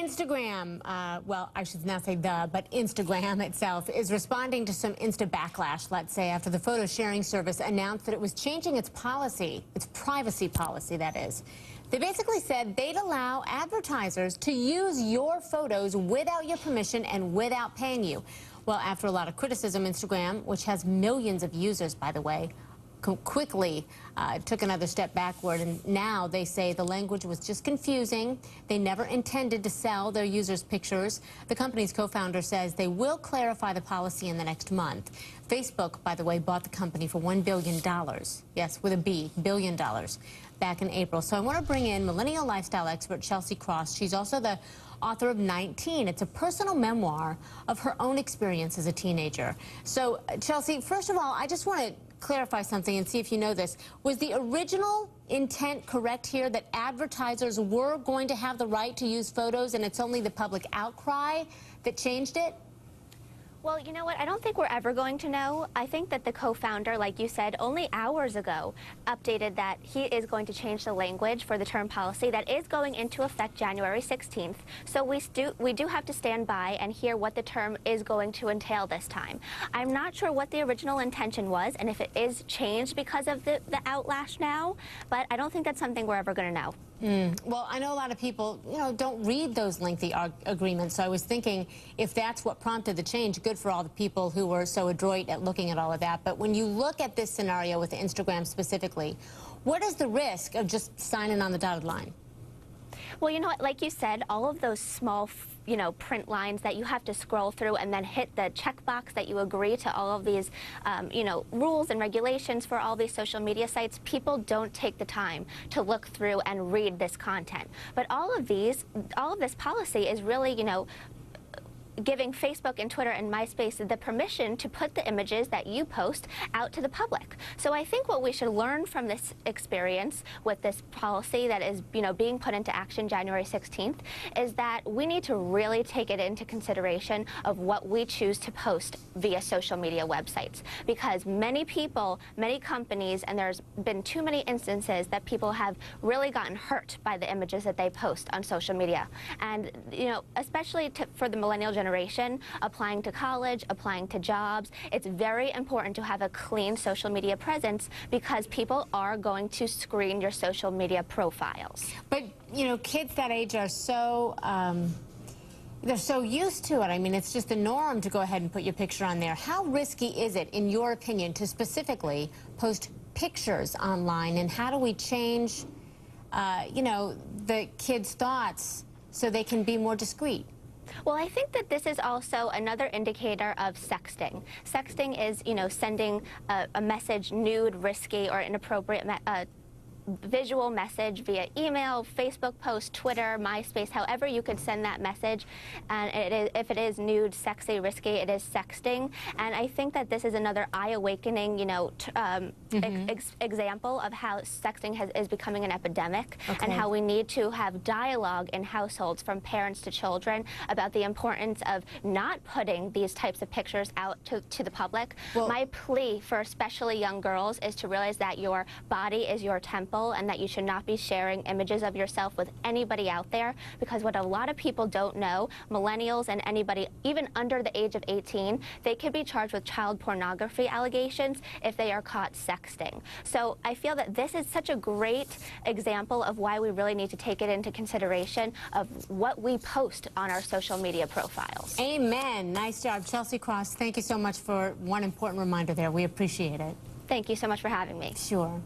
Instagram, well, I should not say but Instagram itself is responding to some Insta backlash, let's say, after the photo sharing service announced that it was changing its policy, its privacy policy, that is. They basically said they'd allow advertisers to use your photos without your permission and without paying you. Well, after a lot of criticism, Instagram, which has millions of users, by the way, quickly took another step backward, and now they say the language was just confusing. They never intended to sell their users' pictures. The company's co-founder says they will clarify the policy in the next month. Facebook, by the way, bought the company for $1 billion. Yes, with a B, $billion, back in April. So I want to bring in millennial lifestyle expert Chelsea Krost. She's also the author of 19. It's a personal memoir of her own experience as a teenager. So, Chelsea, first of all, I just want to clarify something and see if you know this. Was the original intent correct here, that advertisers were going to have the right to use photos and it's only the public outcry that changed it? Well, you know what? I don't think we're ever going to know. I think that the co-founder, like you said, only hours ago updated that he is going to change the language for the term policy that is going into effect January 16th. So we do have to stand by and hear what the term is going to entail this time. I'm not sure what the original intention was and if it is changed because of the outlash now, but I don't think that's something we're ever going to know. Well, I know a lot of people, don't read those lengthy agreements, so I was thinking if that's what prompted the change, good for all the people who were so adroit at looking at all of that. But when you look at this scenario with Instagram specifically, what is the risk of just signing on the dotted line? Well, you know what, like you said, all of those small, print lines that you have to scroll through and then hit the checkbox that you agree to all of these, rules and regulations for all these social media sites, people don't take the time to look through and read this content. But all of this policy is really, giving Facebook and Twitter and MySpace the permission to put the images that you post out to the public. So I think what we should learn from this experience with this policy that is, being put into action January 16th is that we need to really take it into consideration of what we choose to post via social media websites. Because many people, many companies, and there's been too many instances that people have really gotten hurt by the images that they post on social media. And, especially for the millennial generation, applying to college, applying to jobs, it's very important to have a clean social media presence because people are going to screen your social media profiles. But, kids that age are so, they're so used to it. I mean, it's just the norm to go ahead and put your picture on there. How risky is it, in your opinion, to specifically post pictures online? And how do we change, the kids' thoughts so they can be more discreet? Well, I think that this is also another indicator of sexting. Sexting is, sending a message nude, risky, or inappropriate visual message via email, Facebook post, Twitter, MySpace, however you could send that message. And if it is nude, sexy, risky, it is sexting. And I think that this is another eye-awakening, example of how sexting is becoming an epidemic, and how we need to have dialogue in households from parents to children about the importance of not putting these types of pictures out to the public. Well, my plea for especially young girls is to realize that your body is your temple, and that you should not be sharing images of yourself with anybody out there, because what a lot of people don't know, millennials and anybody even under the age of 18, they could be charged with child pornography allegations if they are caught sexting. So I feel that this is such a great example of why we really need to take it into consideration of what we post on our social media profiles. Amen. Nice job, Chelsea Krost. Thank you so much for one important reminder there. We appreciate it. Thank you so much for having me. Sure.